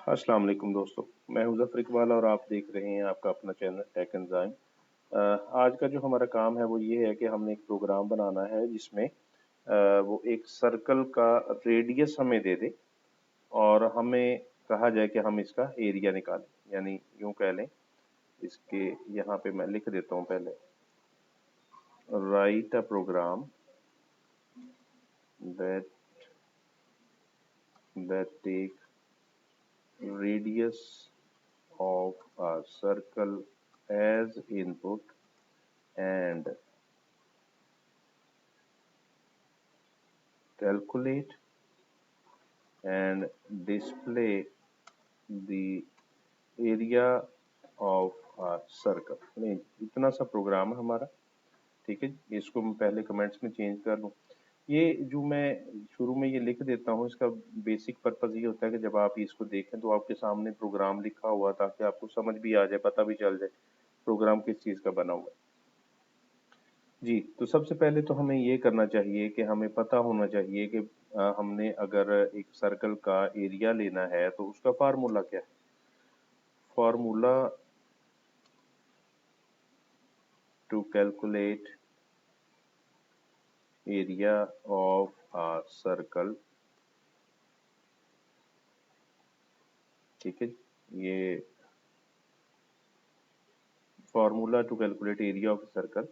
अस्सलाम वालेकुम दोस्तों, मैं हूं ज़फ़र इकबाल और आप देख रहे हैं आपका अपना चैनल टेक एंजाइम। आज का जो हमारा काम है वो ये है कि हमने एक प्रोग्राम बनाना है जिसमें वो एक सर्कल का रेडियस हमें दे दे और हमें कहा जाए कि हम इसका एरिया निकालें। यानी यूं कह लें, इसके यहाँ पे मैं लिख देता हूँ पहले, write a program that take radius of a circle as input and calculate and display the area of a circle। नहीं, इतना सा प्रोग्राम है हमारा। ठीक है, इसको मैं पहले कमेंट्स में चेंज कर लूँ। ये जो मैं शुरू में ये लिख देता हूँ, इसका बेसिक पर्पज़ ये होता है कि जब आप इसको देखें तो आपके सामने प्रोग्राम लिखा हुआ, ताकि आपको समझ भी आ जाए, पता भी चल जाए प्रोग्राम किस चीज़ का बना हुआ है। जी, तो सबसे पहले तो हमें ये करना चाहिए कि हमें पता होना चाहिए कि हमने अगर एक सर्कल का एरिया लेना है तो उसका फार्मूला क्या है। Formula to calculate area of a circle, ठीक है, ये formula to calculate area of circle.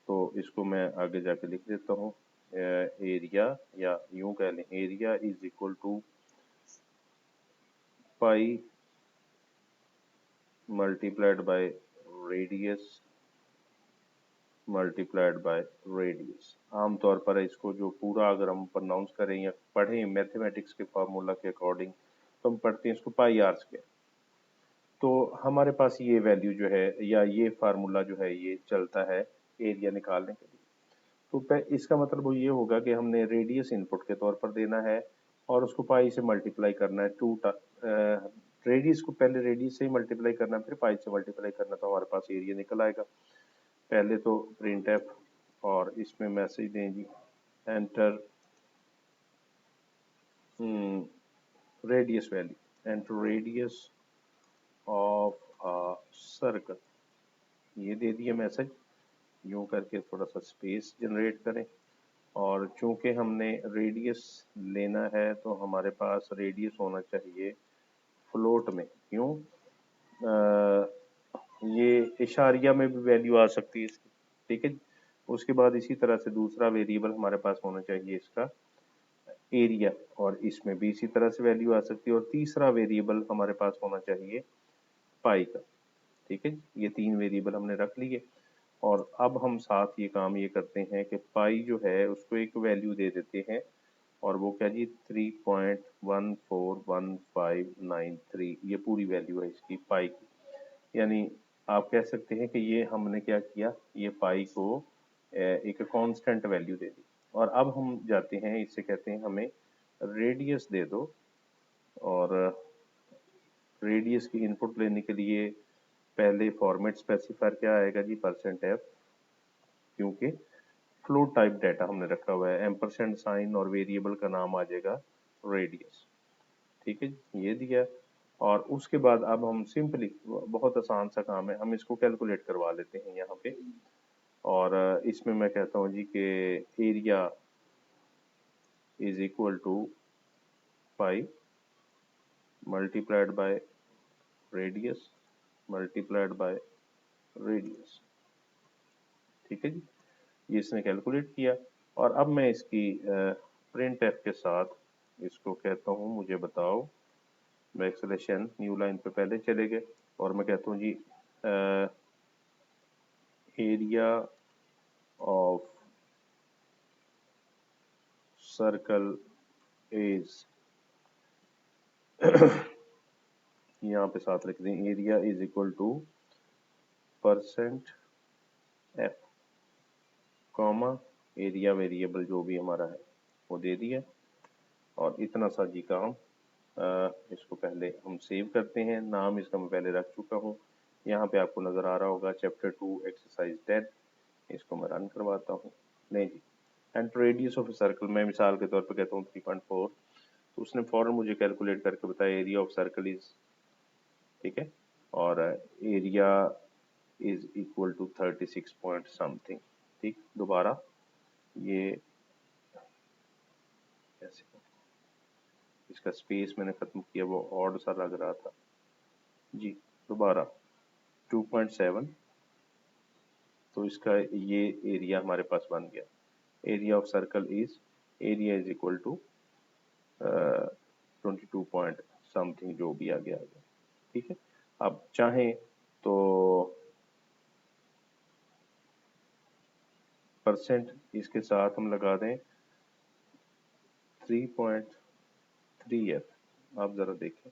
तो इसको मैं आगे जाके लिख देता हूँ। एरिया, या यूं कह लें, area is equal to pi multiplied by radius multiplied by radius. आमतौर पर इसको जो पूरा अगर हम प्रोनाउंस करें या पढ़ें मैथमेटिक्स के फार्मूला के अकॉर्डिंग, तो हम पढ़ते हैं इसको पाई आर स्क्वायर। तो हमारे पास ये वैल्यू जो है, या ये फार्मूला जो है, ये चलता है एरिया निकालने के लिए। तो इसका मतलब वो ये होगा कि हमने रेडियस इनपुट के तौर पर देना है और उसको पाई से मल्टीप्लाई करना है। रेडियस को पहले रेडियस से ही मल्टीप्लाई करना है, फिर पाई से मल्टीप्लाई करना, तो हमारे पास एरिया निकल आएगा। पहले तो प्रिंट एफ और इसमें मैसेज दें जी, enter radius value, enter radius of a circle, ये दे दिया मैसेज। यूं करके थोड़ा सा स्पेस जनरेट करें, और चूंकि हमने रेडियस लेना है तो हमारे पास रेडियस होना चाहिए फ्लोट में। क्यों? ये इशारिया में भी वैल्यू आ सकती है इसकी, ठीक है। उसके बाद इसी तरह से दूसरा वेरिएबल हमारे पास होना चाहिए इसका एरिया, और इसमें भी इसी तरह से वैल्यू आ सकती है। और तीसरा वेरिएबल हमारे पास होना चाहिए पाई का, ठीक है। ये तीन वेरिएबल हमने रख लिए, और अब हम साथ ये काम ये करते हैं कि पाई जो है उसको एक वैल्यू दे देते हैं, और वो क्या जी, 3.141593, ये पूरी वैल्यू है इसकी पाई की। यानी आप कह सकते हैं कि ये हमने क्या किया, ये पाई को एक कांस्टेंट वैल्यू दे दी। और अब हम जाते हैं, इससे कहते हैं हमें रेडियस दे दो, और रेडियस की इनपुट लेने के लिए पहले फॉर्मेट स्पेसिफायर क्या आएगा जी, %f, क्योंकि फ्लोट टाइप डाटा हमने रखा हुआ है। एम्परसेंड साइन और वेरिएबल का नाम आ जाएगा रेडियस, ठीक है, ये दिया। और उसके बाद अब हम सिंपली, बहुत आसान सा काम है, हम इसको कैलकुलेट करवा लेते हैं यहाँ पे। और इसमें मैं कहता हूँ जी कि area is equal to pi multiplied by radius multiplied by radius, ठीक है जी। ये इसने कैलकुलेट किया, और अब मैं इसकी प्रिंट एफ के साथ इसको कहता हूँ, मुझे बताओ, बैकस्लैशन न्यू लाइन पे पहले चले गए, और मैं कहता हूँ जी एरिया ऑफ सर्कल इज यहाँ पे साथ लिख दें, area is equal to %f, comma area variable जो भी हमारा है वो दे दिया। और इतना सा जी काम, इसको पहले हम सेव करते हैं। नाम इसका मैं पहले रख चुका हूँ, यहाँ पे आपको नज़र आ रहा होगा चैप्टर 2 एक्सरसाइज 10। इसको मैं रन करवाता हूँ। नहीं जी, एंड रेडियस ऑफ सर्कल, मैं मिसाल के तौर पे कहता हूँ 3.4, तो उसने फौरन मुझे कैलकुलेट करके बताया एरिया ऑफ सर्कल इज, ठीक है, और area is equal to 36 point something. ठीक, दोबारा ये कैसे, इसका स्पेस मैंने खत्म किया, वो ऑड सा लग रहा था जी। दोबारा 2.7, तो इसका ये एरिया हमारे पास बन गया। Area of circle is, area is equal to 22 point something, जो भी आ गया। ठीक है, अब चाहें तो परसेंट इसके साथ हम लगा दें 3.3f। आप जरा देखें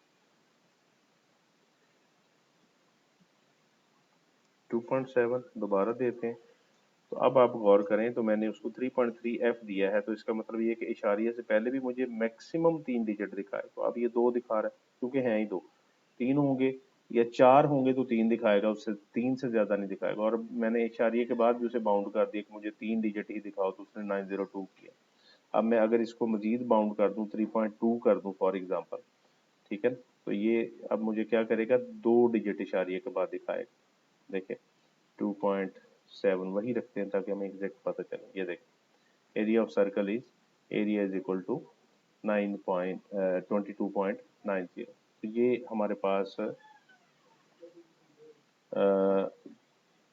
2.7 दोबारा देते हैं, तो अब आप गौर करें तो मैंने उसको 3.3f दिया है, तो इसका मतलब ये कि इशारिया से पहले भी मुझे मैक्सिमम 3 डिजिट दिखाए, तो अब ये 2 दिखा रहा है क्योंकि हैं ही 2। 3 होंगे या 4 होंगे तो 3 दिखाएगा, उससे 3 से ज्यादा नहीं दिखाएगा। और मैंने इशारिये के बाद भी उसे बाउंड कर दिया कि मुझे 3 डिजिट ही दिखाओ, तो उसने 902 किया। अब मैं अगर इसको मजीद बाउंड कर दूं, 3.2 कर दूं फॉर एग्जांपल, ठीक है, तो ये अब मुझे क्या करेगा, 2 डिजिट इशारिये के बाद दिखाएगा। देखिए 2.7 वही रखते हैं ताकि हमें एग्जैक्ट पता चले। ये देखिए area of circle is, area is equal to 22.90। तो ये हमारे पास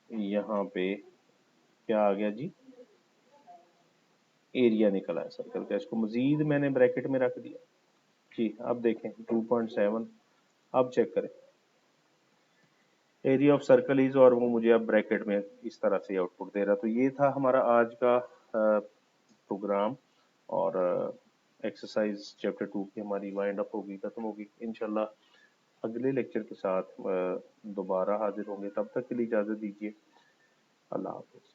यहाँ पे क्या आ गया जी, एरिया निकला है सर्कल का। इसको मजीद मैंने ब्रैकेट में रख दिया जी। अब देखें 2.7, अब चेक करें एरिया ऑफ सर्कल इज, और वो मुझे अब ब्रैकेट में इस तरह से आउटपुट दे रहा। तो ये था हमारा आज का प्रोग्राम, और एक्सरसाइज चैप्टर 2 की हमारी वाइंड अप होगी, खत्म होगी। इंशाल्लाह अगले लेक्चर के साथ दोबारा हाजिर होंगे, तब तक के लिए इजाज़त दीजिए। अल्लाह हाफ़िज़।